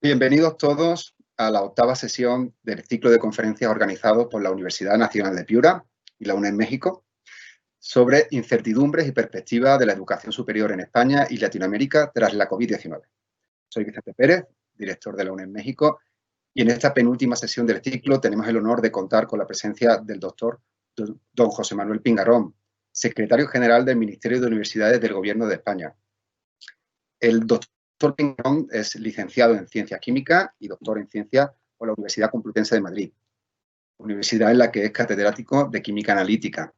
Bienvenidos todos a la 8ª sesión del ciclo de conferencias organizado por la Universidad Nacional de Piura y la UNED México sobre incertidumbres y perspectivas de la educación superior en España y Latinoamérica tras la COVID-19. Soy Vicente Pérez, director de la UNED México, y en esta penúltima sesión del ciclo tenemos el honor de contar con la presencia del doctor don José Manuel Pingarrón, secretario general del Ministerio de Universidades del Gobierno de España. El doctor Pingarrón es licenciado en Ciencias Químicas y doctor en Ciencias por la Universidad Complutense de Madrid, universidad en la que es catedrático de Química Analítica.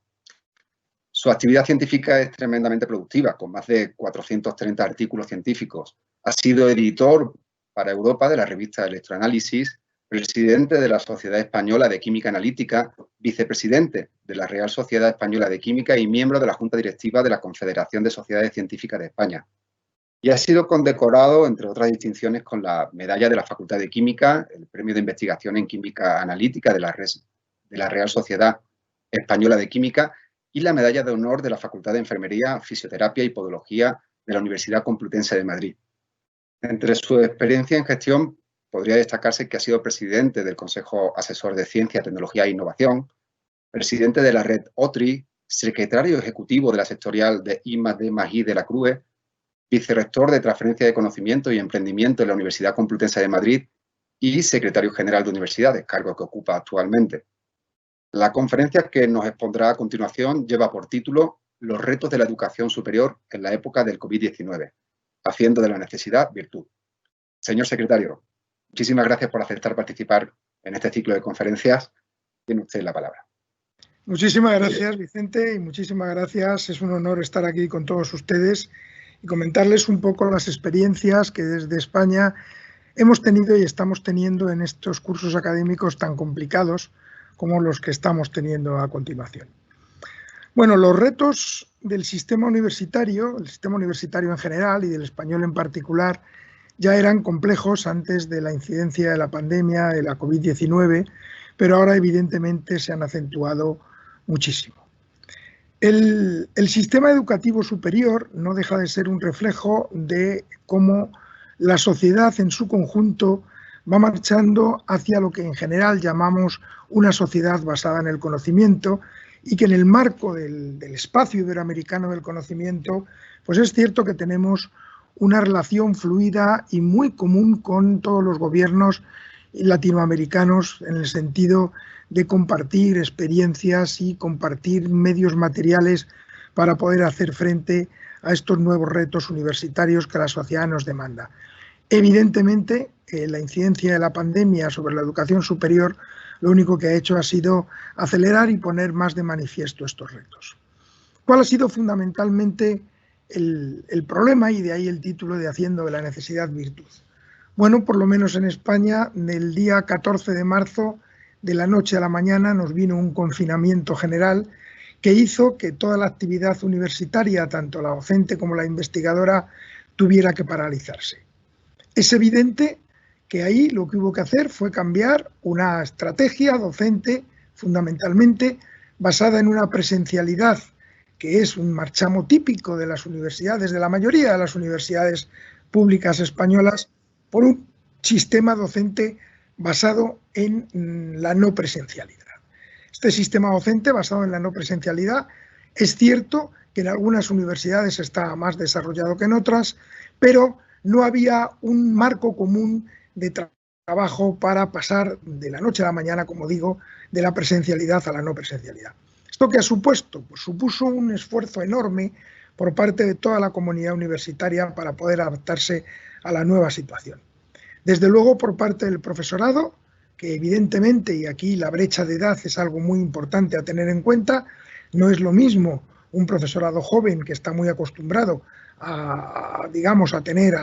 Su actividad científica es tremendamente productiva, con más de 430 artículos científicos. Ha sido editor para Europa de la revista Electroanálisis, presidente de la Sociedad Española de Química Analítica, vicepresidente de la Real Sociedad Española de Química y miembro de la Junta Directiva de la Confederación de Sociedades Científicas de España. Y ha sido condecorado, entre otras distinciones, con la Medalla de la Facultad de Química, el Premio de Investigación en Química Analítica de la Real Sociedad Española de Química y la Medalla de Honor de la Facultad de Enfermería, Fisioterapia y Podología de la Universidad Complutense de Madrid. Entre su experiencia en gestión, podría destacarse que ha sido presidente del Consejo Asesor de Ciencia, Tecnología e Innovación, presidente de la red OTRI, secretario ejecutivo de la sectorial de I+D+I de la CRUE, vicerrector de Transferencia de Conocimiento y Emprendimiento en la Universidad Complutense de Madrid y secretario general de Universidades, cargo que ocupa actualmente. La conferencia que nos expondrá a continuación lleva por título Los retos de la educación superior en la época del COVID-19, haciendo de la necesidad virtud. Señor secretario, muchísimas gracias por aceptar participar en este ciclo de conferencias. Tiene usted la palabra. Muchísimas gracias, Vicente, y muchísimas gracias. Es un honor estar aquí con todos ustedes y comentarles un poco las experiencias que desde España hemos tenido y estamos teniendo en estos cursos académicos tan complicados como los que estamos teniendo a continuación. Bueno, los retos del sistema universitario, el sistema universitario en general y del español en particular, ya eran complejos antes de la incidencia de la pandemia, de la COVID-19, pero ahora evidentemente se han acentuado muchísimo. El sistema educativo superior no deja de ser un reflejo de cómo la sociedad en su conjunto va marchando hacia lo que en general llamamos una sociedad basada en el conocimiento y que en el marco del espacio iberoamericano del conocimiento, pues es cierto que tenemos una relación fluida y muy común con todos los gobiernos latinoamericanos en el sentido de compartir experiencias y compartir medios materiales para poder hacer frente a estos nuevos retos universitarios que la sociedad nos demanda. Evidentemente, la incidencia de la pandemia sobre la educación superior lo único que ha hecho ha sido acelerar y poner más de manifiesto estos retos. ¿Cuál ha sido fundamentalmente el problema? Y de ahí el título de Haciendo de la necesidad virtud. Bueno, por lo menos en España, del día 14 de marzo, de la noche a la mañana, nos vino un confinamiento general que hizo que toda la actividad universitaria, tanto la docente como la investigadora, tuviera que paralizarse. Es evidente que ahí lo que hubo que hacer fue cambiar una estrategia docente fundamentalmente basada en una presencialidad que es un marchamo típico de las universidades, de la mayoría de las universidades públicas españolas, por un sistema docente basado en la no presencialidad. Este sistema docente basado en la no presencialidad es cierto que en algunas universidades está más desarrollado que en otras, pero no había un marco común de trabajo para pasar de la noche a la mañana, como digo, de la presencialidad a la no presencialidad. ¿Esto qué ha supuesto? Pues supuso un esfuerzo enorme por parte de toda la comunidad universitaria para poder adaptarse a la nueva situación. Desde luego por parte del profesorado, que evidentemente, y aquí la brecha de edad es algo muy importante a tener en cuenta, no es lo mismo un profesorado joven que está muy acostumbrado a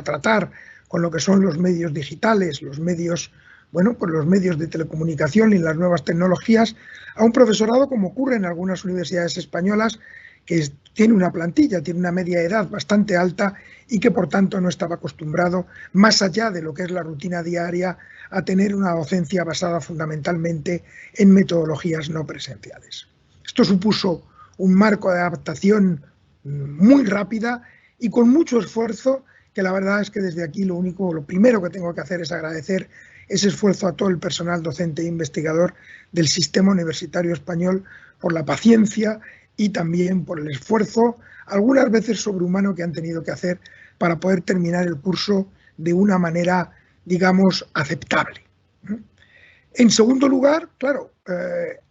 tratar con lo que son los medios digitales, los medios de telecomunicación y las nuevas tecnologías, a un profesorado como ocurre en algunas universidades españolas, que tiene una plantilla, tiene una media de edad bastante alta y que por tanto no estaba acostumbrado, más allá de lo que es la rutina diaria, a tener una docencia basada fundamentalmente en metodologías no presenciales. Esto supuso un marco de adaptación muy rápida y con mucho esfuerzo que la verdad es que desde aquí lo primero que tengo que hacer es agradecer ese esfuerzo a todo el personal docente e investigador del sistema universitario español por la paciencia y también por el esfuerzo, algunas veces sobrehumano, que han tenido que hacer para poder terminar el curso de una manera, digamos, aceptable. En segundo lugar, claro,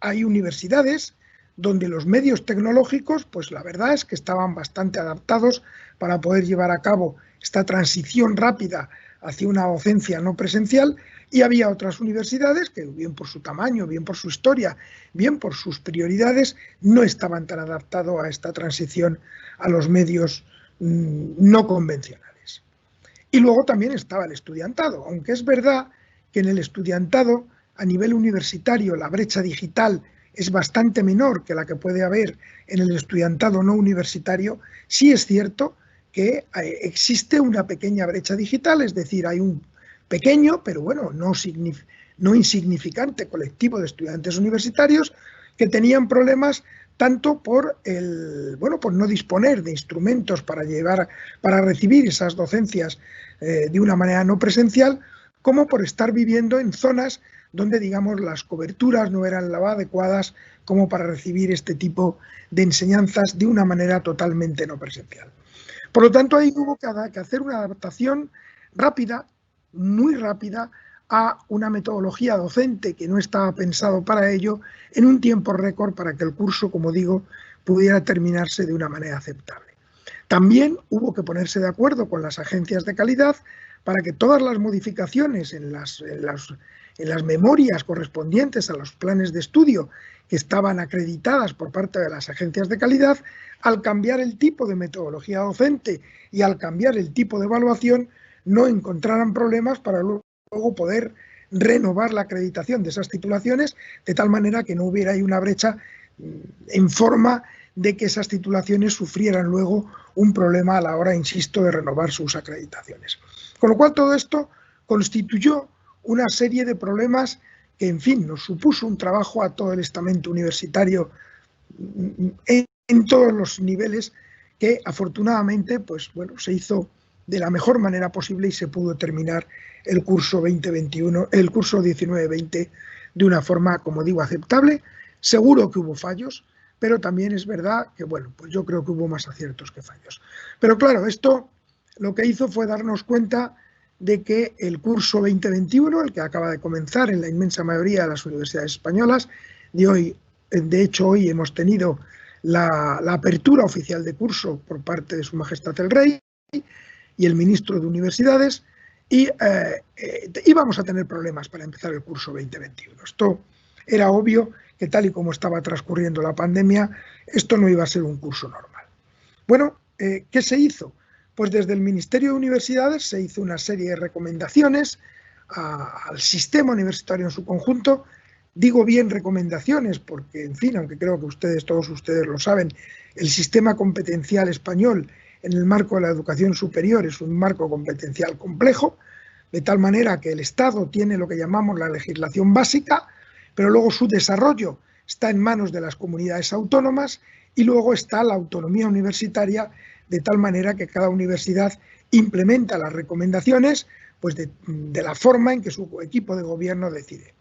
hay universidades donde los medios tecnológicos, pues la verdad es que estaban bastante adaptados para poder llevar a cabo esta transición rápida hacia una docencia no presencial, y había otras universidades que, bien por su tamaño, bien por su historia, bien por sus prioridades, no estaban tan adaptados a esta transición a los medios no convencionales. Y luego también estaba el estudiantado, aunque es verdad que en el estudiantado, a nivel universitario, la brecha digital es bastante menor que la que puede haber en el estudiantado no universitario. Sí es cierto que existe una pequeña brecha digital, es decir, hay un pequeño, pero bueno, no insignificante colectivo de estudiantes universitarios que tenían problemas tanto por no disponer de instrumentos para recibir esas docencias de una manera no presencial, como por estar viviendo en zonas donde, digamos, las coberturas no eran las adecuadas como para recibir este tipo de enseñanzas de una manera totalmente no presencial. Por lo tanto, ahí hubo que hacer una adaptación rápida, muy rápida, a una metodología docente que no estaba pensado para ello, en un tiempo récord, para que el curso, como digo, pudiera terminarse de una manera aceptable. También hubo que ponerse de acuerdo con las agencias de calidad para que todas las modificaciones en las memorias correspondientes a los planes de estudio que estaban acreditadas por parte de las agencias de calidad, al cambiar el tipo de metodología docente y al cambiar el tipo de evaluación, no encontraran problemas para luego poder renovar la acreditación de esas titulaciones, de tal manera que no hubiera ahí una brecha en forma de que esas titulaciones sufrieran luego un problema a la hora, insisto, de renovar sus acreditaciones. Con lo cual, todo esto constituyó una serie de problemas que, en fin, nos supuso un trabajo a todo el estamento universitario en todos los niveles, que afortunadamente, pues bueno, se hizo de la mejor manera posible y se pudo terminar el curso 2021, el curso 19-20 de una forma, como digo, aceptable. Seguro que hubo fallos, pero también es verdad que, bueno, pues yo creo que hubo más aciertos que fallos. Pero claro, esto lo que hizo fue darnos cuenta de que el curso 2021, el que acaba de comenzar en la inmensa mayoría de las universidades españolas, de hecho hoy hemos tenido la apertura oficial de curso por parte de Su Majestad el Rey y el ministro de Universidades, y íbamos a tener problemas para empezar el curso 2021. Esto era obvio, que tal y como estaba transcurriendo la pandemia, esto no iba a ser un curso normal. Bueno, ¿qué se hizo? Pues desde el Ministerio de Universidades se hizo una serie de recomendaciones al sistema universitario en su conjunto. Digo bien recomendaciones porque, en fin, aunque creo que todos ustedes lo saben, el sistema competencial español en el marco de la educación superior es un marco competencial complejo, de tal manera que el Estado tiene lo que llamamos la legislación básica, pero luego su desarrollo está en manos de las comunidades autónomas y luego está la autonomía universitaria, de tal manera que cada universidad implementa las recomendaciones pues de la forma en que su equipo de gobierno decide.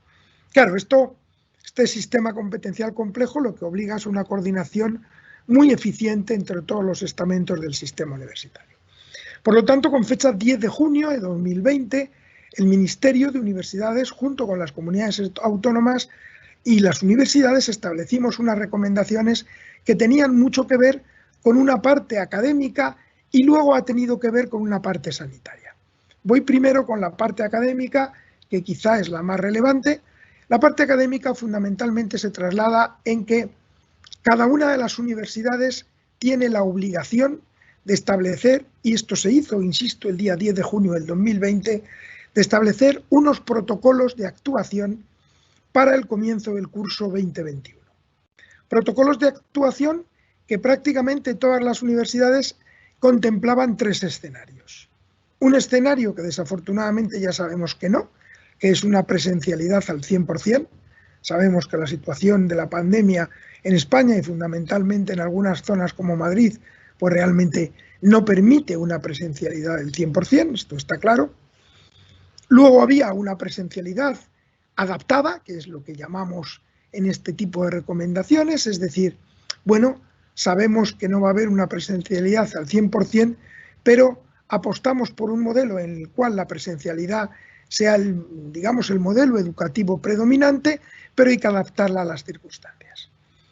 Claro, este sistema competencial complejo lo que obliga es una coordinación muy eficiente entre todos los estamentos del sistema universitario. Por lo tanto, con fecha 10 de junio de 2020, el Ministerio de Universidades, junto con las comunidades autónomas y las universidades, establecimos unas recomendaciones que tenían mucho que ver con una parte académica y luego ha tenido que ver con una parte sanitaria. Voy primero con la parte académica, que quizá es la más relevante. La parte académica fundamentalmente se traslada en que cada una de las universidades tiene la obligación de establecer, y esto se hizo, insisto, el día 10 de junio del 2020, de establecer unos protocolos de actuación para el comienzo del curso 2021. Protocolos de actuación que prácticamente todas las universidades contemplaban tres escenarios. Un escenario que desafortunadamente ya sabemos que no, que es una presencialidad al 100%. Sabemos que la situación de la pandemia en España y fundamentalmente en algunas zonas como Madrid, pues realmente no permite una presencialidad del 100%, esto está claro. Luego había una presencialidad adaptada, que es lo que llamamos en este tipo de recomendaciones, es decir, bueno, sabemos que no va a haber una presencialidad al 100%, pero apostamos por un modelo en el cual la presencialidad sea, digamos, el modelo educativo predominante, pero hay que adaptarla a las circunstancias.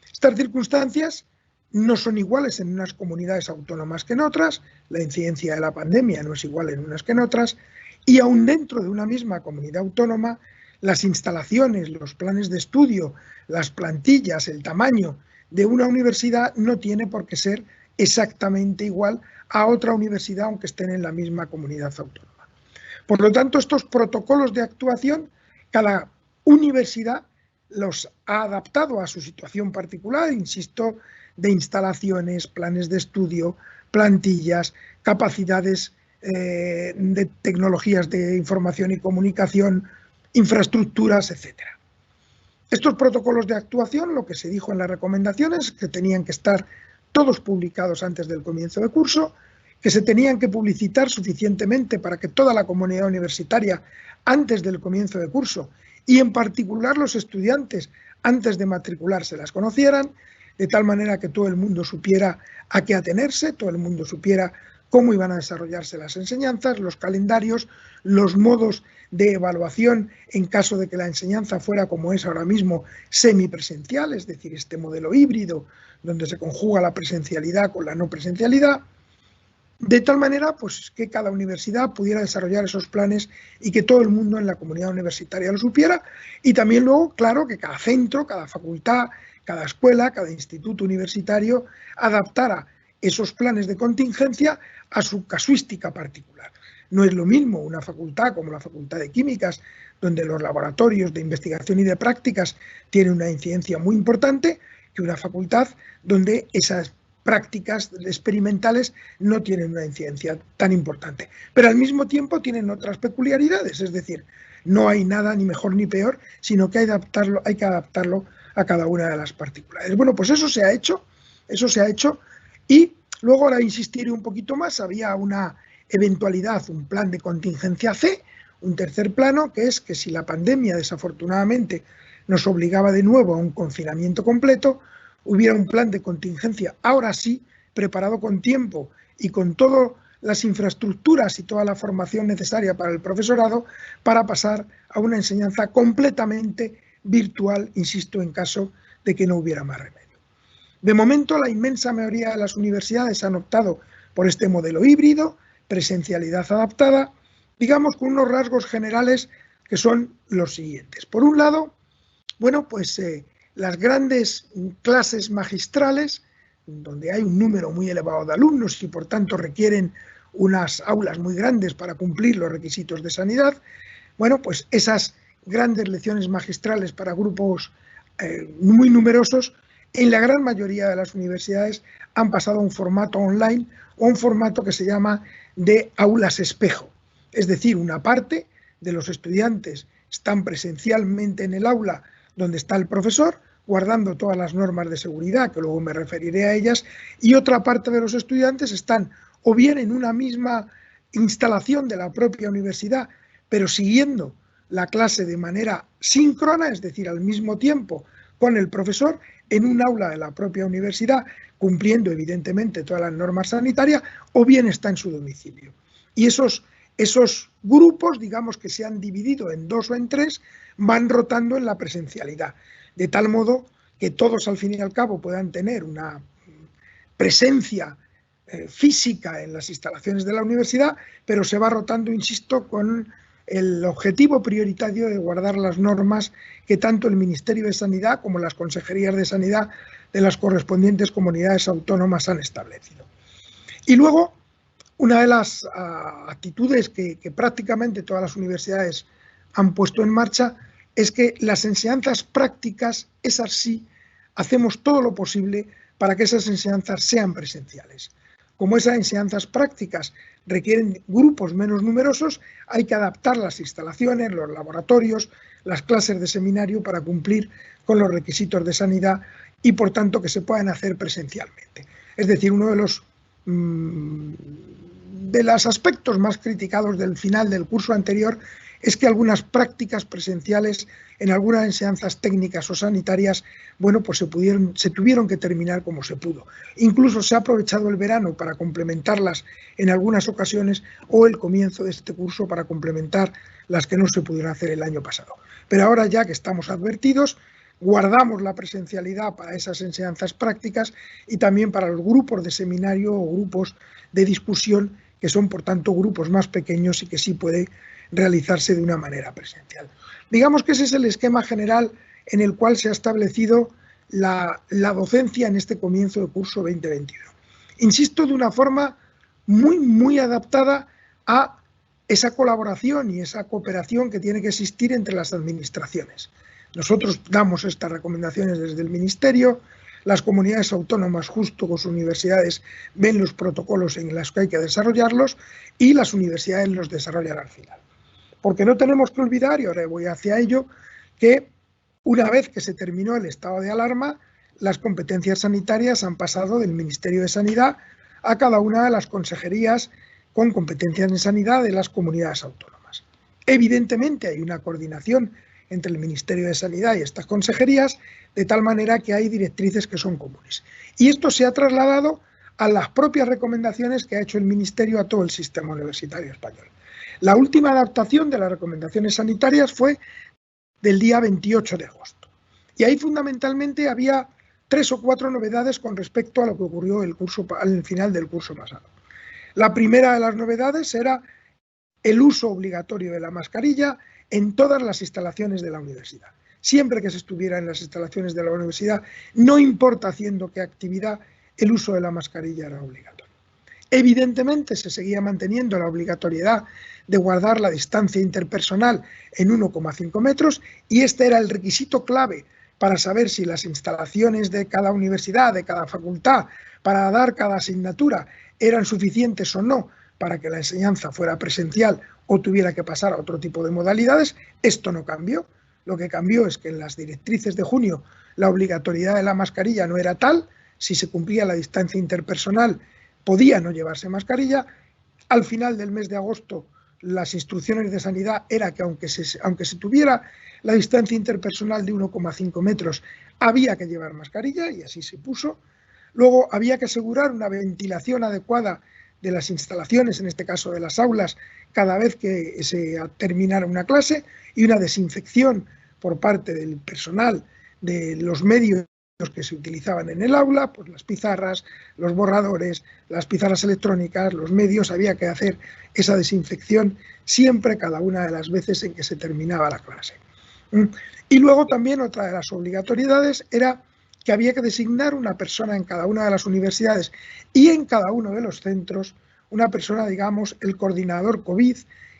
Estas circunstancias no son iguales en unas comunidades autónomas que en otras, la incidencia de la pandemia no es igual en unas que en otras, y aún dentro de una misma comunidad autónoma, las instalaciones, los planes de estudio, las plantillas, el tamaño de una universidad no tiene por qué ser exactamente igual a otra universidad, aunque estén en la misma comunidad autónoma. Por lo tanto, estos protocolos de actuación, cada universidad los ha adaptado a su situación particular, insisto, de instalaciones, planes de estudio, plantillas, capacidades de tecnologías de información y comunicación, infraestructuras, etc. Estos protocolos de actuación, lo que se dijo en las recomendaciones, que tenían que estar todos publicados antes del comienzo de curso, que se tenían que publicitar suficientemente para que toda la comunidad universitaria, antes del comienzo de curso, y en particular los estudiantes, antes de matricularse, las conocieran, de tal manera que todo el mundo supiera a qué atenerse, todo el mundo supiera cómo iban a desarrollarse las enseñanzas, los calendarios, los modos de evaluación en caso de que la enseñanza fuera como es ahora mismo semipresencial, es decir, este modelo híbrido donde se conjuga la presencialidad con la no presencialidad, de tal manera pues, que cada universidad pudiera desarrollar esos planes y que todo el mundo en la comunidad universitaria lo supiera, y también luego, claro, que cada centro, cada facultad, cada escuela, cada instituto universitario adaptara esos planes de contingencia a su casuística particular. No es lo mismo una facultad como la Facultad de Químicas, donde los laboratorios de investigación y de prácticas tienen una incidencia muy importante, que una facultad donde esas prácticas experimentales no tienen una incidencia tan importante. Pero al mismo tiempo tienen otras peculiaridades, es decir, no hay nada ni mejor ni peor, sino que hay que adaptarlo a cada una de las particularidades. Bueno, pues eso se ha hecho, y luego, ahora insistiré un poquito más, había una eventualidad, un plan de contingencia C, un tercer plano, que es que si la pandemia desafortunadamente nos obligaba de nuevo a un confinamiento completo, hubiera un plan de contingencia, ahora sí, preparado con tiempo y con todas las infraestructuras y toda la formación necesaria para el profesorado, para pasar a una enseñanza completamente virtual, insisto, en caso de que no hubiera más remedio. De momento, la inmensa mayoría de las universidades han optado por este modelo híbrido, presencialidad adaptada, digamos con unos rasgos generales que son los siguientes. Por un lado, bueno, pues las grandes clases magistrales, donde hay un número muy elevado de alumnos y por tanto requieren unas aulas muy grandes para cumplir los requisitos de sanidad, bueno, pues esas grandes lecciones magistrales para grupos muy numerosos, en la gran mayoría de las universidades han pasado a un formato online o un formato que se llama de aulas espejo. Es decir, una parte de los estudiantes están presencialmente en el aula donde está el profesor, guardando todas las normas de seguridad, que luego me referiré a ellas, y otra parte de los estudiantes están o bien en una misma instalación de la propia universidad, pero siguiendo la clase de manera síncrona, es decir, al mismo tiempo con el profesor, en un aula de la propia universidad, cumpliendo evidentemente todas las normas sanitarias, o bien está en su domicilio. Y esos grupos, digamos que se han dividido en 2 o en 3, van rotando en la presencialidad, de tal modo que todos al fin y al cabo puedan tener una presencia física en las instalaciones de la universidad, pero se va rotando, insisto, con el objetivo prioritario de guardar las normas que tanto el Ministerio de Sanidad como las consejerías de sanidad de las correspondientes comunidades autónomas han establecido. Y luego, una de las actitudes que prácticamente todas las universidades han puesto en marcha es que las enseñanzas prácticas, esas sí, hacemos todo lo posible para que esas enseñanzas sean presenciales. Como esas enseñanzas prácticas requieren grupos menos numerosos, hay que adaptar las instalaciones, los laboratorios, las clases de seminario para cumplir con los requisitos de sanidad y, por tanto, que se puedan hacer presencialmente. Es decir, uno de los de los aspectos más criticados del final del curso anterior es que algunas prácticas presenciales en algunas enseñanzas técnicas o sanitarias, bueno, pues se tuvieron que terminar como se pudo. Incluso se ha aprovechado el verano para complementarlas en algunas ocasiones o el comienzo de este curso para complementar las que no se pudieron hacer el año pasado. Pero ahora ya que estamos advertidos, guardamos la presencialidad para esas enseñanzas prácticas y también para los grupos de seminario o grupos de discusión, que son por tanto grupos más pequeños y que sí puede realizarse de una manera presencial. Digamos que ese es el esquema general en el cual se ha establecido la docencia en este comienzo de curso 2021. Insisto, de una forma muy adaptada a esa colaboración y esa cooperación que tiene que existir entre las administraciones. Nosotros damos estas recomendaciones desde el Ministerio, las comunidades autónomas justo con sus universidades ven los protocolos en los que hay que desarrollarlos y las universidades los desarrollan al final. Porque no tenemos que olvidar, y ahora voy hacia ello, que una vez que se terminó el estado de alarma, las competencias sanitarias han pasado del Ministerio de Sanidad a cada una de las consejerías con competencias en sanidad de las comunidades autónomas. Evidentemente hay una coordinación entre el Ministerio de Sanidad y estas consejerías, de tal manera que hay directrices que son comunes. Y esto se ha trasladado a las propias recomendaciones que ha hecho el Ministerio a todo el sistema universitario español. La última adaptación de las recomendaciones sanitarias fue del día 28 de agosto. Y ahí fundamentalmente había 3 o 4 novedades con respecto a lo que ocurrió al final del curso pasado. La primera de las novedades era el uso obligatorio de la mascarilla en todas las instalaciones de la universidad. Siempre que se estuviera en las instalaciones de la universidad, no importa haciendo qué actividad, el uso de la mascarilla era obligatorio. Evidentemente se seguía manteniendo la obligatoriedad de guardar la distancia interpersonal en 1,5 metros y este era el requisito clave para saber si las instalaciones de cada universidad, de cada facultad, para dar cada asignatura eran suficientes o no para que la enseñanza fuera presencial o tuviera que pasar a otro tipo de modalidades. Esto no cambió. Lo que cambió es que en las directrices de junio la obligatoriedad de la mascarilla no era tal. Si se cumplía la distancia interpersonal podía no llevarse mascarilla. Al final del mes de agosto las instrucciones de sanidad era que aunque se tuviera la distancia interpersonal de 1,5 metros había que llevar mascarilla y así se puso. Luego había que asegurar una ventilación adecuada de las instalaciones, en este caso de las aulas, cada vez que se terminara una clase y una desinfección por parte del personal de los medios que se utilizaban en el aula, pues las pizarras, los borradores, las pizarras electrónicas, los medios, había que hacer esa desinfección siempre, cada una de las veces en que se terminaba la clase. Y luego también otra de las obligatoriedades era que había que designar una persona en cada una de las universidades y en cada uno de los centros, una persona, digamos, el coordinador COVID,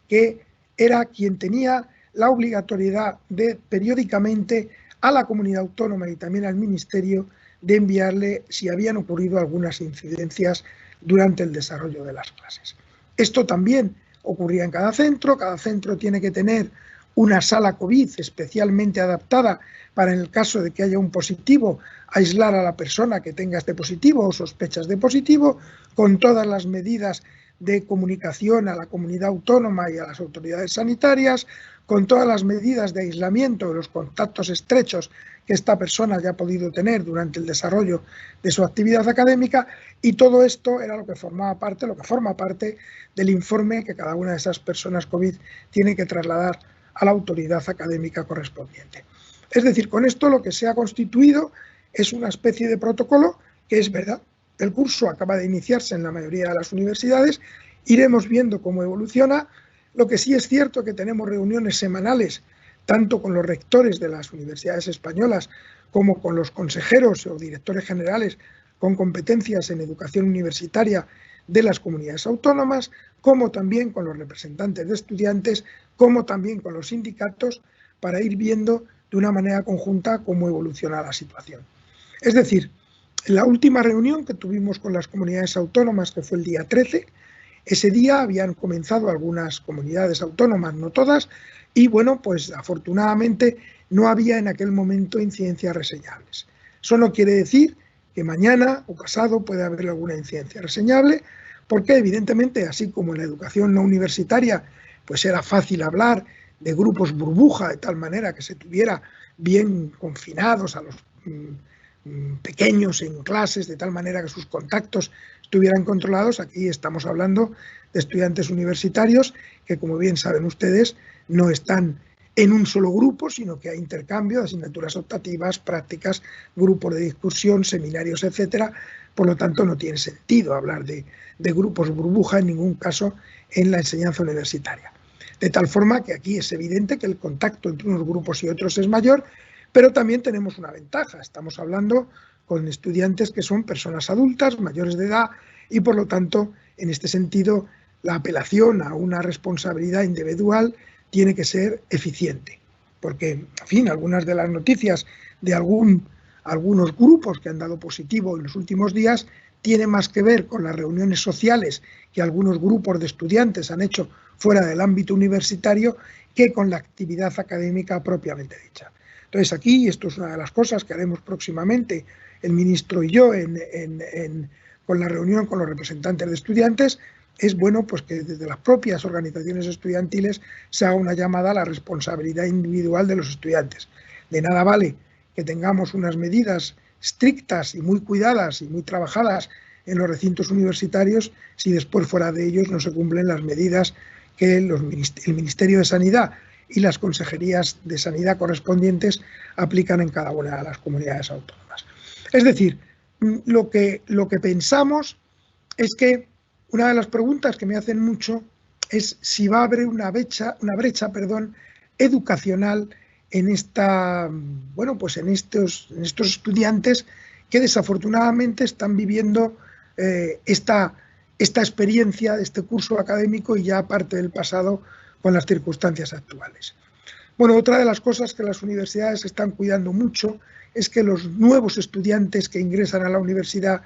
que era quien tenía la obligatoriedad de periódicamente a la comunidad autónoma y también al Ministerio de enviarle si habían ocurrido algunas incidencias durante el desarrollo de las clases. Esto también ocurría en cada centro tiene que tener una sala COVID especialmente adaptada para, en el caso de que haya un positivo, aislar a la persona que tenga este positivo o sospechas de positivo, con todas las medidas de comunicación a la comunidad autónoma y a las autoridades sanitarias, con todas las medidas de aislamiento de los contactos estrechos que esta persona haya podido tener durante el desarrollo de su actividad académica, y todo esto era lo que forma parte del informe que cada una de esas personas COVID tiene que trasladar a la autoridad académica correspondiente. Es decir, con esto lo que se ha constituido es una especie de protocolo que es verdad. El curso acaba de iniciarse en la mayoría de las universidades, iremos viendo cómo evoluciona. Lo que sí es cierto es que tenemos reuniones semanales, tanto con los rectores de las universidades españolas como con los consejeros o directores generales con competencias en educación universitaria de las comunidades autónomas, como también con los representantes de estudiantes, como también con los sindicatos, para ir viendo de una manera conjunta cómo evoluciona la situación. Es decir, en la última reunión que tuvimos con las comunidades autónomas, que fue el día 13, ese día habían comenzado algunas comunidades autónomas, no todas, y bueno, pues afortunadamente no había en aquel momento incidencias reseñables. Eso no quiere decir que mañana o pasado puede haber alguna incidencia reseñable, porque evidentemente, así como en la educación no universitaria, pues era fácil hablar de grupos burbuja, de tal manera que se tuviera bien confinados a los pequeños en clases, de tal manera que sus contactos estuvieran controlados. Aquí estamos hablando de estudiantes universitarios que, como bien saben ustedes, no están en un solo grupo, sino que hay intercambio de asignaturas optativas, prácticas, grupos de discusión, seminarios, etcétera. Por lo tanto, no tiene sentido hablar de grupos burbuja en ningún caso en la enseñanza universitaria. De tal forma que aquí es evidente que el contacto entre unos grupos y otros es mayor, pero también tenemos una ventaja. Estamos hablando con estudiantes que son personas adultas, mayores de edad, y por lo tanto, en este sentido, la apelación a una responsabilidad individual tiene que ser eficiente. Porque, en fin, algunas de las noticias de algunos grupos que han dado positivo en los últimos días tiene más que ver con las reuniones sociales que algunos grupos de estudiantes han hecho fuera del ámbito universitario que con la actividad académica propiamente dicha. Entonces aquí, esto es una de las cosas que haremos próximamente el ministro y yo con la reunión con los representantes de estudiantes, es bueno pues que desde las propias organizaciones estudiantiles se haga una llamada a la responsabilidad individual de los estudiantes. De nada vale que tengamos unas medidas estrictas y muy cuidadas y muy trabajadas en los recintos universitarios si después fuera de ellos no se cumplen las medidas que el Ministerio de Sanidad y las consejerías de sanidad correspondientes aplican en cada una de las comunidades autónomas. Es decir, lo que pensamos es que una de las preguntas que me hacen mucho es si va a haber una brecha educacional en estos estudiantes que desafortunadamente están viviendo esta experiencia de este curso académico y ya parte del pasado con las circunstancias actuales. Bueno, otra de las cosas que las universidades están cuidando mucho es que los nuevos estudiantes que ingresan a la universidad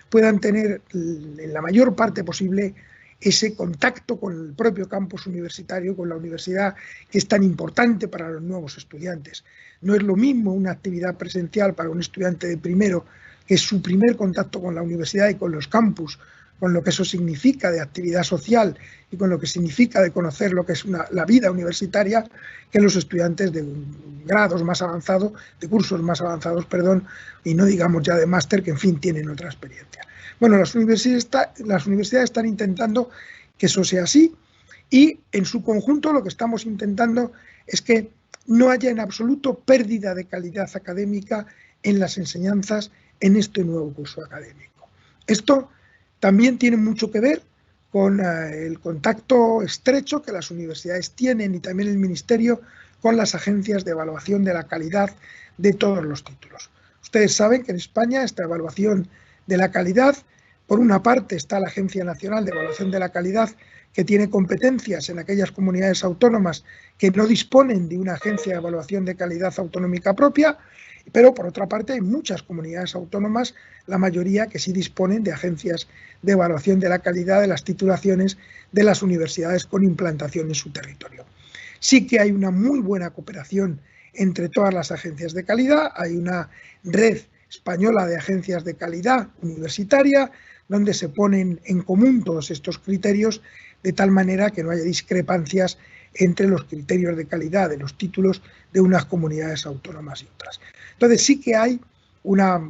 puedan tener en la mayor parte posible ese contacto con el propio campus universitario, con la universidad, que es tan importante para los nuevos estudiantes. No es lo mismo una actividad presencial para un estudiante de primero, que es su primer contacto con la universidad y con los campus, con lo que eso significa de actividad social y con lo que significa de conocer lo que es la vida universitaria, que los estudiantes de grados más avanzados, de cursos más avanzados, y no digamos ya de máster, que en fin tienen otra experiencia. Bueno, las universidades están intentando que eso sea así y en su conjunto lo que estamos intentando es que no haya en absoluto pérdida de calidad académica en las enseñanzas en este nuevo curso académico. Esto también tiene mucho que ver con el contacto estrecho que las universidades tienen y también el Ministerio con las agencias de evaluación de la calidad de todos los títulos. Ustedes saben que en España esta evaluación de la calidad, por una parte está la Agencia Nacional de Evaluación de la Calidad, que tiene competencias en aquellas comunidades autónomas que no disponen de una agencia de evaluación de calidad autonómica propia, pero por otra parte hay muchas comunidades autónomas, la mayoría que sí disponen de agencias de evaluación de la calidad de las titulaciones de las universidades con implantación en su territorio. Sí que hay una muy buena cooperación entre todas las agencias de calidad, hay una red española de agencias de calidad universitaria donde se ponen en común todos estos criterios de tal manera que no haya discrepancias entre los criterios de calidad de los títulos de unas comunidades autónomas y otras. Entonces sí que hay una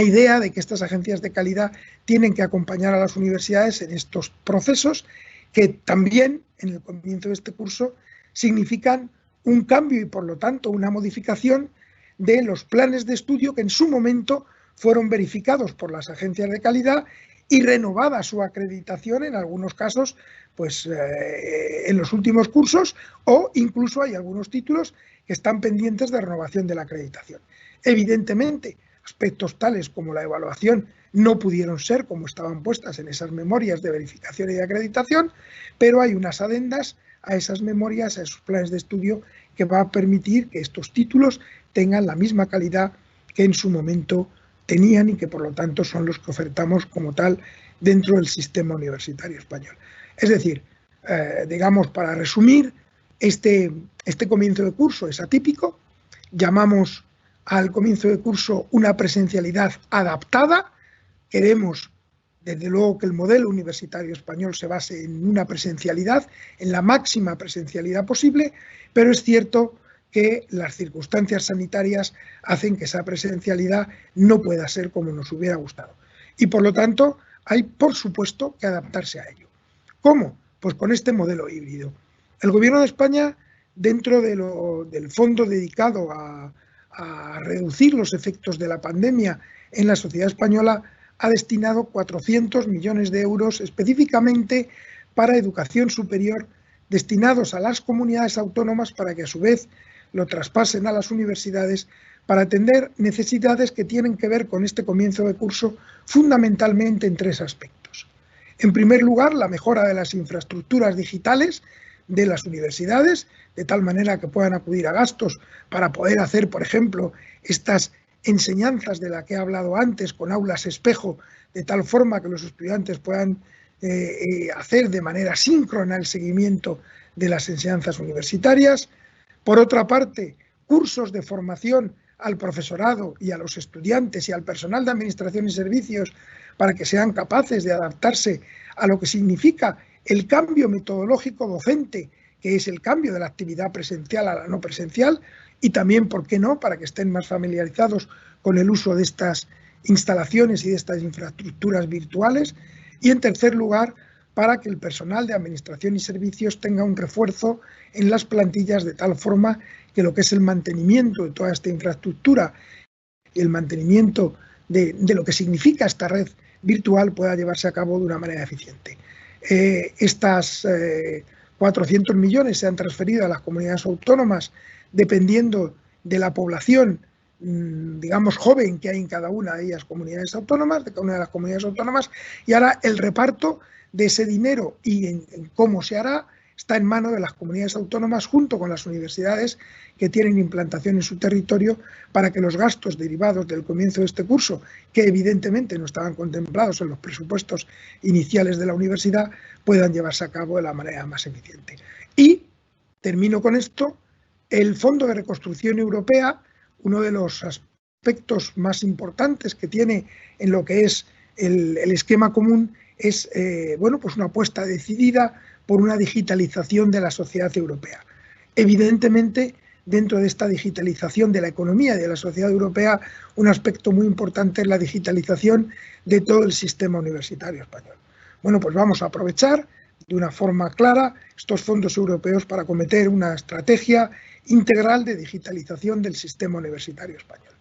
idea de que estas agencias de calidad tienen que acompañar a las universidades en estos procesos que también en el comienzo de este curso significan un cambio y por lo tanto una modificación de los planes de estudio que en su momento fueron verificados por las agencias de calidad y renovada su acreditación en algunos casos en los últimos cursos o incluso hay algunos títulos que están pendientes de renovación de la acreditación. Evidentemente, aspectos tales como la evaluación no pudieron ser como estaban puestas en esas memorias de verificación y de acreditación, pero hay unas adendas a esas memorias, a esos planes de estudio que va a permitir que estos títulos tengan la misma calidad que en su momento tenían y que por lo tanto son los que ofertamos como tal dentro del sistema universitario español. Es decir, digamos, para resumir, este comienzo de curso es atípico, llamamos al comienzo de curso una presencialidad adaptada. Queremos, desde luego, que el modelo universitario español se base en una presencialidad, en la máxima presencialidad posible, pero es cierto que las circunstancias sanitarias hacen que esa presencialidad no pueda ser como nos hubiera gustado. Y por lo tanto, hay, por supuesto, que adaptarse a ello. ¿Cómo? Pues con este modelo híbrido. El Gobierno de España, dentro del fondo dedicado a reducir los efectos de la pandemia en la sociedad española, ha destinado 400 millones de euros específicamente para educación superior, destinados a las comunidades autónomas para que a su vez lo traspasen a las universidades para atender necesidades que tienen que ver con este comienzo de curso fundamentalmente en 3 aspectos. En primer lugar, la mejora de las infraestructuras digitales de las universidades, de tal manera que puedan acudir a gastos para poder hacer, por ejemplo, estas enseñanzas de las que he hablado antes, con aulas espejo, de tal forma que los estudiantes puedan hacer de manera síncrona el seguimiento de las enseñanzas universitarias. Por otra parte, cursos de formación al profesorado y a los estudiantes y al personal de administración y servicios para que sean capaces de adaptarse a lo que significa el cambio metodológico docente, que es el cambio de la actividad presencial a la no presencial, y también, ¿por qué no?, para que estén más familiarizados con el uso de estas instalaciones y de estas infraestructuras virtuales. Y, en tercer lugar, para que el personal de administración y servicios tenga un refuerzo en las plantillas de tal forma que lo que es el mantenimiento de toda esta infraestructura y el mantenimiento de lo que significa esta red virtual pueda llevarse a cabo de una manera eficiente. Estas 400 millones se han transferido a las comunidades autónomas dependiendo de la población, digamos, joven que hay en cada una de ellas comunidades autónomas, de cada una de las comunidades autónomas, y ahora el reparto de ese dinero y en cómo se hará está en manos de las comunidades autónomas junto con las universidades que tienen implantación en su territorio para que los gastos derivados del comienzo de este curso, que evidentemente no estaban contemplados en los presupuestos iniciales de la universidad, puedan llevarse a cabo de la manera más eficiente. Y termino con esto. El Fondo de Reconstrucción Europea, uno de los aspectos más importantes que tiene en lo que es el esquema común, es pues una apuesta decidida por una digitalización de la sociedad europea. Evidentemente, dentro de esta digitalización de la economía y de la sociedad europea, un aspecto muy importante es la digitalización de todo el sistema universitario español. Bueno, pues vamos a aprovechar de una forma clara estos fondos europeos para acometer una estrategia integral de digitalización del sistema universitario español.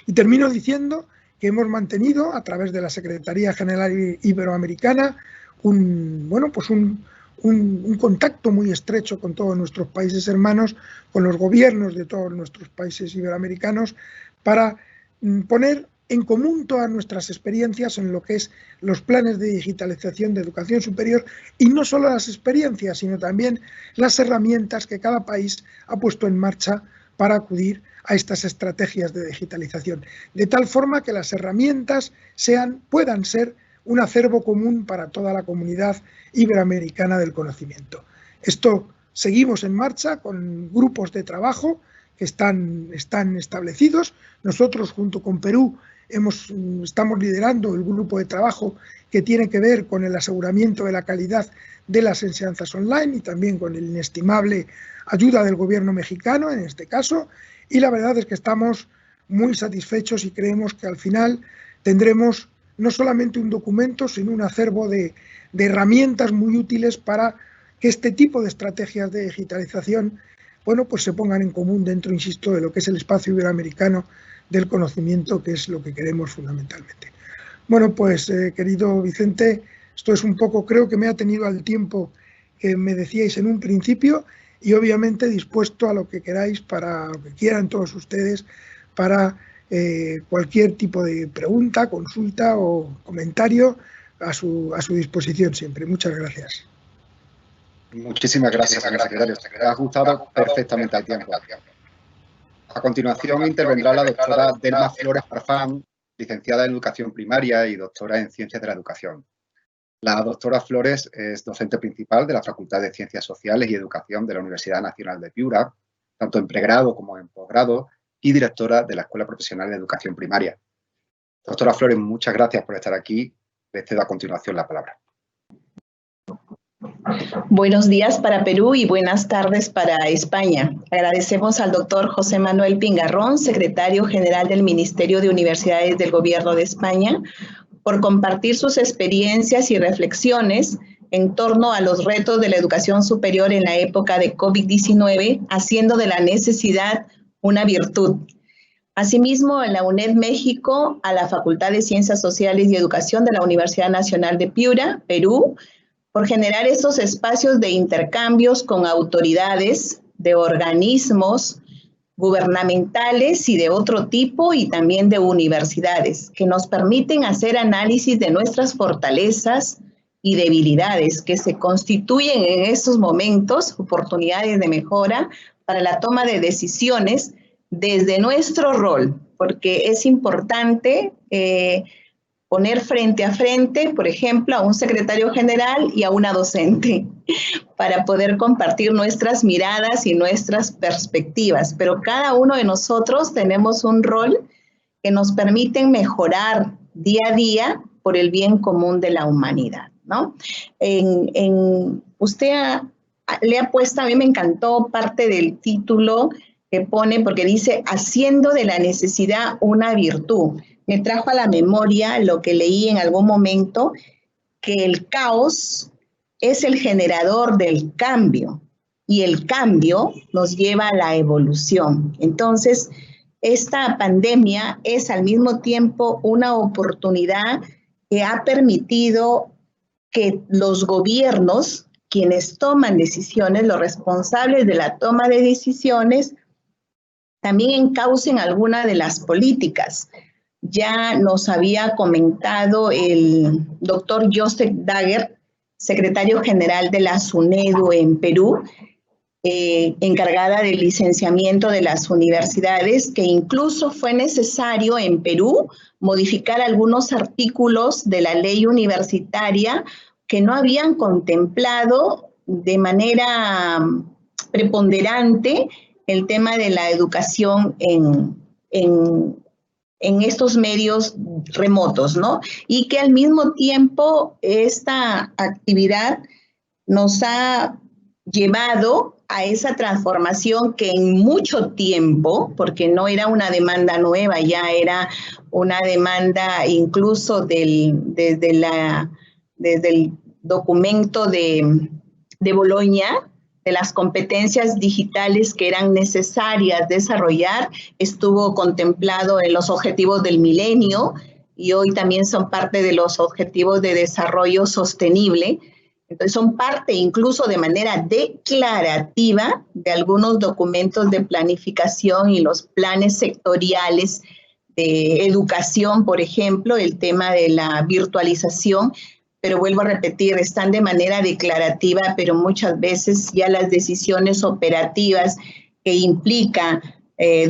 Y termino diciendo que hemos mantenido, a través de la Secretaría General Iberoamericana, un contacto muy estrecho con todos nuestros países hermanos, con los gobiernos de todos nuestros países iberoamericanos, para poner en común todas nuestras experiencias en lo que es los planes de digitalización de educación superior, y no solo las experiencias, sino también las herramientas que cada país ha puesto en marcha para acudir a estas estrategias de digitalización, de tal forma que las herramientas puedan ser un acervo común para toda la comunidad iberoamericana del conocimiento. Esto seguimos en marcha con grupos de trabajo que están establecidos. Nosotros, junto con Perú, estamos liderando el grupo de trabajo que tiene que ver con el aseguramiento de la calidad de las enseñanzas online y también con el inestimable ayuda del gobierno mexicano en este caso, y la verdad es que estamos muy satisfechos y creemos que al final tendremos no solamente un documento, sino un acervo de herramientas muy útiles para que este tipo de estrategias de digitalización pues se pongan en común dentro, insisto, de lo que es el espacio iberoamericano del conocimiento, que es lo que queremos fundamentalmente. Bueno, pues querido Vicente, esto es un poco, creo que me ha tenido al tiempo que me decíais en un principio, y obviamente dispuesto a lo que queráis, para lo que quieran todos ustedes, para cualquier tipo de pregunta, consulta o comentario a su disposición siempre. Muchas gracias. Muchísimas gracias, señor secretario. Se ha ajustado perfectamente al tiempo. A continuación intervendrá la doctora Delma Flores Farfán, licenciada en Educación Primaria y doctora en Ciencias de la Educación. La doctora Flores es docente principal de la Facultad de Ciencias Sociales y Educación de la Universidad Nacional de Piura, tanto en pregrado como en posgrado, y directora de la Escuela Profesional de Educación Primaria. Doctora Flores, muchas gracias por estar aquí. Le cedo a continuación la palabra. Buenos días para Perú y buenas tardes para España. Agradecemos al doctor José Manuel Pingarrón, secretario general del Ministerio de Universidades del Gobierno de España, por compartir sus experiencias y reflexiones en torno a los retos de la educación superior en la época de COVID-19, haciendo de la necesidad una virtud. Asimismo, en la UNED México, a la Facultad de Ciencias Sociales y Educación de la Universidad Nacional de Piura, Perú, por generar estos espacios de intercambios con autoridades de organismos gubernamentales y de otro tipo y también de universidades, que nos permiten hacer análisis de nuestras fortalezas y debilidades que se constituyen en estos momentos, oportunidades de mejora para la toma de decisiones desde nuestro rol, porque es importante poner frente a frente, por ejemplo, a un secretario general y a una docente, para poder compartir nuestras miradas y nuestras perspectivas. Pero cada uno de nosotros tenemos un rol que nos permite mejorar día a día por el bien común de la humanidad, ¿no? Usted le ha puesto, a mí me encantó parte del título que pone, porque dice, haciendo de la necesidad una virtud. Me trajo a la memoria lo que leí en algún momento, que el caos es el generador del cambio y el cambio nos lleva a la evolución. Entonces, esta pandemia es al mismo tiempo una oportunidad que ha permitido que los gobiernos, quienes toman decisiones, los responsables de la toma de decisiones, también encaucen alguna de las políticas. Ya nos había comentado el doctor Joseph Daguerre, secretario general de la SUNEDU en Perú, encargada del licenciamiento de las universidades, que incluso fue necesario en Perú modificar algunos artículos de la ley universitaria que no habían contemplado de manera preponderante el tema de la educación en estos medios remotos, ¿no? Y que al mismo tiempo esta actividad nos ha llevado a esa transformación que en mucho tiempo, porque no era una demanda nueva, ya era una demanda incluso desde el documento de Boloña, de las competencias digitales que eran necesarias desarrollar, estuvo contemplado en los objetivos del milenio y hoy también son parte de los objetivos de desarrollo sostenible. Entonces son parte incluso de manera declarativa de algunos documentos de planificación y los planes sectoriales de educación, por ejemplo, el tema de la virtualización. Pero vuelvo a repetir, están de manera declarativa, pero muchas veces ya las decisiones operativas que implica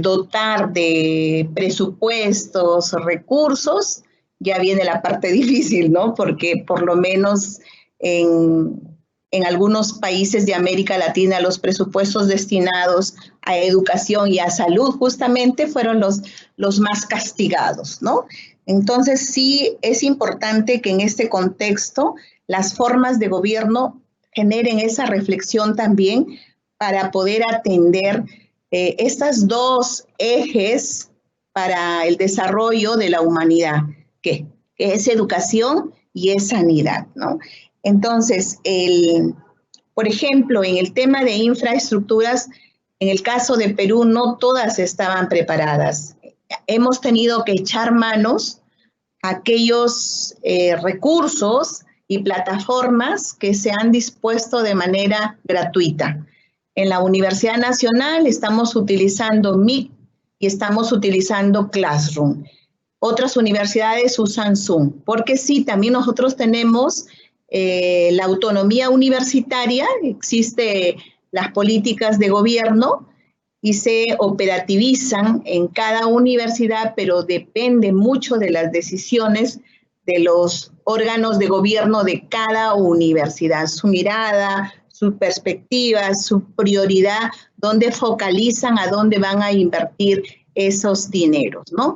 dotar de presupuestos, recursos, ya viene la parte difícil, ¿no? Porque por lo menos en algunos países de América Latina los presupuestos destinados a educación y a salud justamente fueron los más castigados, ¿no? Entonces sí es importante que en este contexto las formas de gobierno generen esa reflexión también para poder atender estas dos ejes para el desarrollo de la humanidad, que es educación y es sanidad, ¿no? Entonces, por ejemplo, en el tema de infraestructuras, en el caso de Perú no todas estaban preparadas. Hemos tenido que echar manos a aquellos recursos y plataformas que se han dispuesto de manera gratuita. En la Universidad Nacional estamos utilizando Meet y estamos utilizando Classroom. Otras universidades usan Zoom, porque sí, también nosotros tenemos la autonomía universitaria, existen las políticas de gobierno y se operativizan en cada universidad, pero depende mucho de las decisiones de los órganos de gobierno de cada universidad, su mirada, su perspectiva, su prioridad, dónde focalizan, a dónde van a invertir esos dineros, ¿no?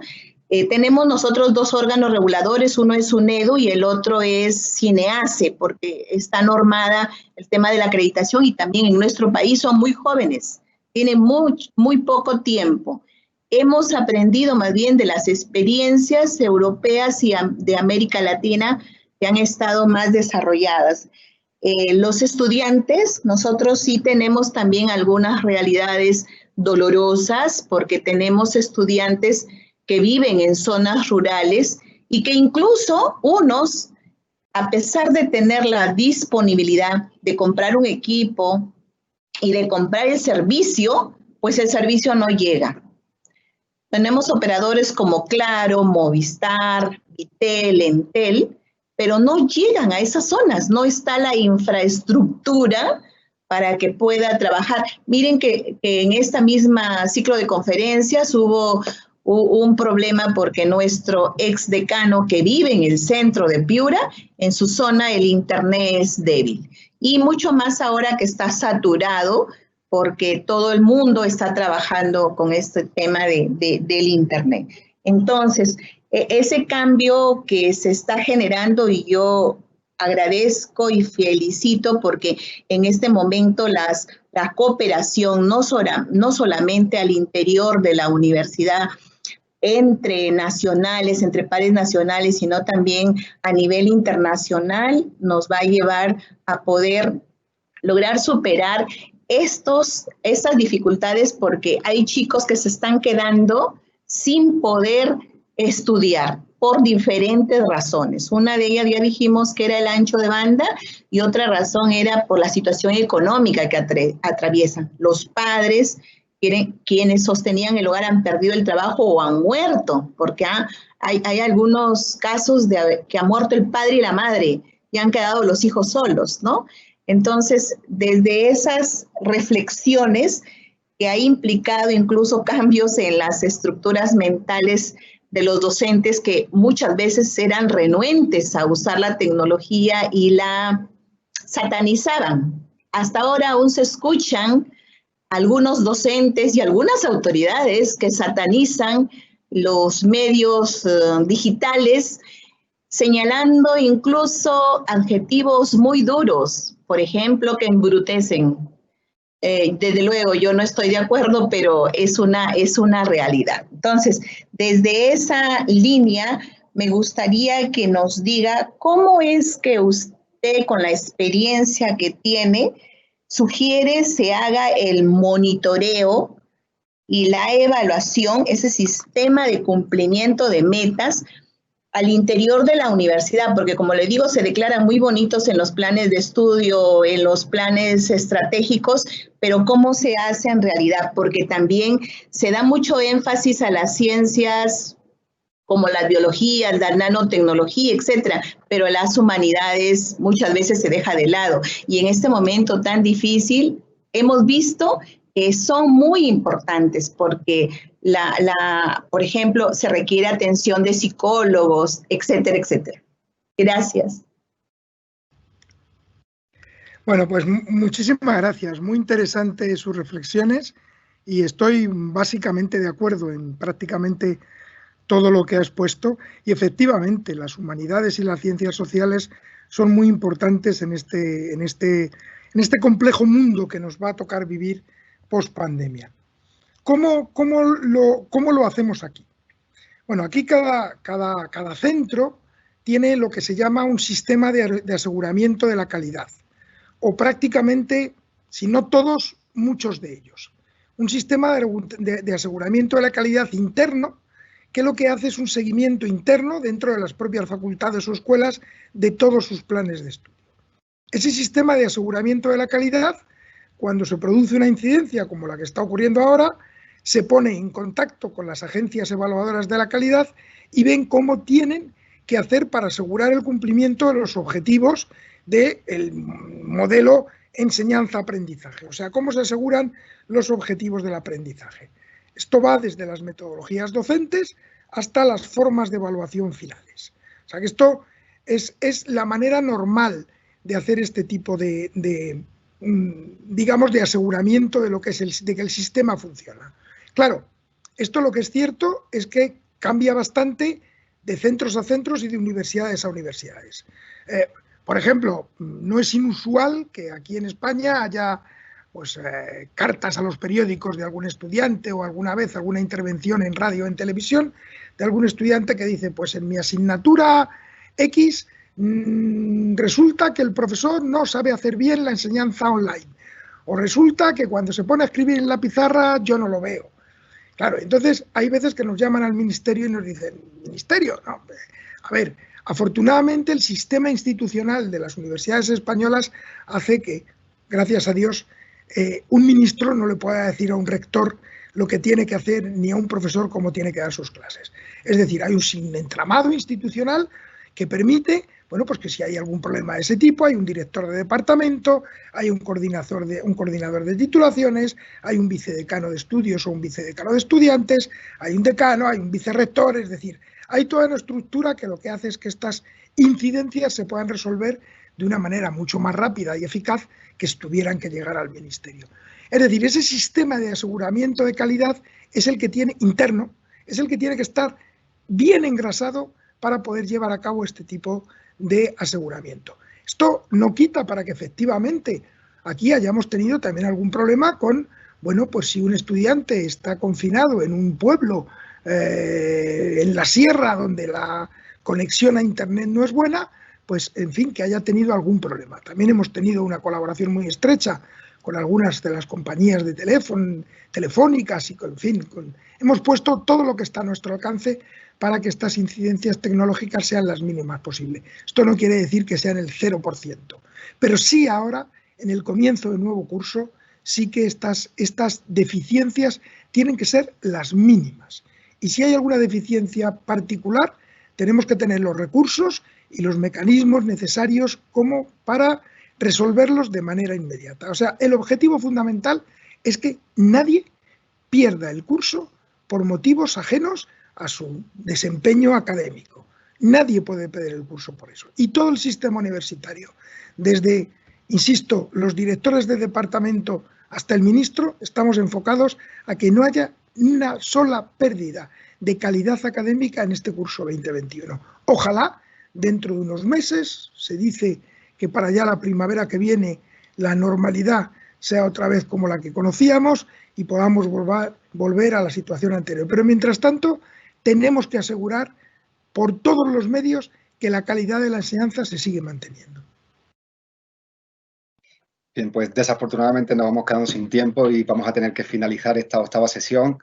Tenemos nosotros dos órganos reguladores, uno es UNEDU y el otro es CINEACE, porque está normada el tema de la acreditación y también en nuestro país son muy jóvenes, tienen muy poco tiempo. Hemos aprendido más bien de las experiencias europeas y de América Latina que han estado más desarrolladas. Los estudiantes, nosotros sí tenemos también algunas realidades dolorosas porque tenemos estudiantes que viven en zonas rurales y que incluso unos, a pesar de tener la disponibilidad de comprar un equipo y de comprar el servicio, pues el servicio no llega. Tenemos operadores como Claro, Movistar, Vitel, Entel, pero no llegan a esas zonas, no está la infraestructura para que pueda trabajar. Miren que en esta misma ciclo de conferencias hubo un problema porque nuestro ex decano que vive en el centro de Piura, en su zona el internet es débil. Y mucho más ahora que está saturado porque todo el mundo está trabajando con este tema del internet. Entonces, ese cambio que se está generando y yo agradezco y felicito porque en este momento la cooperación no solamente al interior de la universidad, entre nacionales, entre pares nacionales, sino también a nivel internacional, nos va a llevar a poder lograr superar estas dificultades porque hay chicos que se están quedando sin poder estudiar por diferentes razones. Una de ellas ya dijimos que era el ancho de banda y otra razón era por la situación económica que atraviesan. Los padres, quienes sostenían el hogar, han perdido el trabajo o han muerto, porque hay algunos casos de que ha muerto el padre y la madre y han quedado los hijos solos, ¿no? Entonces, desde esas reflexiones que ha implicado incluso cambios en las estructuras mentales de los docentes que muchas veces eran renuentes a usar la tecnología y la satanizaban. Hasta ahora aún se escuchan algunos docentes y algunas autoridades que satanizan los medios digitales, señalando incluso adjetivos muy duros, por ejemplo, que embrutecen. Desde luego, yo no estoy de acuerdo, pero es una realidad. Entonces, desde esa línea, me gustaría que nos diga cómo es que usted, con la experiencia que tiene, sugiere se haga el monitoreo y la evaluación, ese sistema de cumplimiento de metas al interior de la universidad, porque como le digo, se declaran muy bonitos en los planes de estudio, en los planes estratégicos, pero ¿cómo se hace en realidad? Porque también se da mucho énfasis a las ciencias como las biologías, la nanotecnología, etcétera, pero las humanidades muchas veces se deja de lado. Y en este momento tan difícil, hemos visto que son muy importantes porque, por ejemplo, se requiere atención de psicólogos, etcétera, etcétera. Gracias. Bueno, pues muchísimas gracias. Muy interesantes sus reflexiones y estoy básicamente de acuerdo en prácticamente todo lo que ha expuesto. Y efectivamente, las humanidades y las ciencias sociales son muy importantes en este complejo mundo que nos va a tocar vivir post-pandemia. ¿Cómo lo hacemos aquí? Bueno, aquí cada centro tiene lo que se llama un sistema de aseguramiento de la calidad, o prácticamente, si no todos, muchos de ellos. Un sistema de aseguramiento de la calidad interno, que lo que hace es un seguimiento interno dentro de las propias facultades o escuelas de todos sus planes de estudio. Ese sistema de aseguramiento de la calidad, cuando se produce una incidencia como la que está ocurriendo ahora, se pone en contacto con las agencias evaluadoras de la calidad y ven cómo tienen que hacer para asegurar el cumplimiento de los objetivos del modelo enseñanza-aprendizaje, o sea, cómo se aseguran los objetivos del aprendizaje. Esto va desde las metodologías docentes hasta las formas de evaluación finales. O sea, que esto es la manera normal de hacer este tipo digamos, de aseguramiento de que el sistema funciona. Claro, Esto lo que es cierto es que cambia bastante de centros a centros y de universidades a universidades. Por ejemplo, no es inusual que aquí en España haya pues, cartas a los periódicos de algún estudiante o alguna vez alguna intervención en radio o en televisión de algún estudiante que dice, pues en mi asignatura X resulta que el profesor no sabe hacer bien la enseñanza online. O resulta que cuando se pone a escribir en la pizarra yo no lo veo. Claro, entonces hay veces que nos llaman al ministerio y nos dicen, ¿ministerio? No, a ver, afortunadamente el sistema institucional de las universidades españolas hace que, gracias a Dios, un ministro no le pueda decir a un rector lo que tiene que hacer ni a un profesor cómo tiene que dar sus clases. Es decir, hay un entramado institucional que permite, bueno, pues que si hay algún problema de ese tipo, hay un director de departamento, hay un coordinador de titulaciones, hay un vicedecano de estudios o un vicedecano de estudiantes, hay un decano, hay un vicerrector, es decir, hay toda una estructura que lo que hace es que estas incidencias se puedan resolver de una manera mucho más rápida y eficaz que si tuvieran que llegar al ministerio. Es decir, ese sistema de aseguramiento de calidad es el que tiene interno, es el que tiene que estar bien engrasado para poder llevar a cabo este tipo de aseguramiento. Esto no quita para que efectivamente aquí hayamos tenido también algún problema con, bueno, pues si un estudiante está confinado en un pueblo, en la sierra, donde la conexión a Internet no es buena, pues en fin, que haya tenido algún problema. También hemos tenido una colaboración muy estrecha con algunas de las compañías de telefónicas y, en fin, hemos puesto todo lo que está a nuestro alcance para que estas incidencias tecnológicas sean las mínimas posibles. Esto no quiere decir que sean el 0%, pero sí ahora, en el comienzo del nuevo curso, sí que estas deficiencias tienen que ser las mínimas. Y si hay alguna deficiencia particular, tenemos que tener los recursos y los mecanismos necesarios como para resolverlos de manera inmediata. O sea, el objetivo fundamental es que nadie pierda el curso por motivos ajenos a su desempeño académico. Nadie puede perder el curso por eso. Y todo el sistema universitario, desde, insisto, los directores de departamento hasta el ministro, estamos enfocados a que no haya una sola pérdida de calidad académica en este curso 2021. Ojalá, dentro de unos meses, se dice que para ya la primavera que viene la normalidad sea otra vez como la que conocíamos y podamos volver a la situación anterior. Pero mientras tanto, tenemos que asegurar por todos los medios que la calidad de la enseñanza se sigue manteniendo. Bien, pues desafortunadamente nos vamos quedando sin tiempo y vamos a tener que finalizar esta 8ª sesión.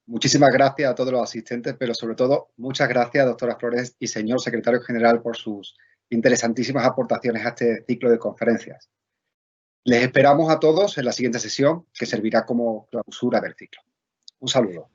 Muchísimas gracias a todos los asistentes, pero sobre todo muchas gracias, doctora Flores y señor secretario general, por sus interesantísimas aportaciones a este ciclo de conferencias. Les esperamos a todos en la siguiente sesión, que servirá como clausura del ciclo. Un saludo.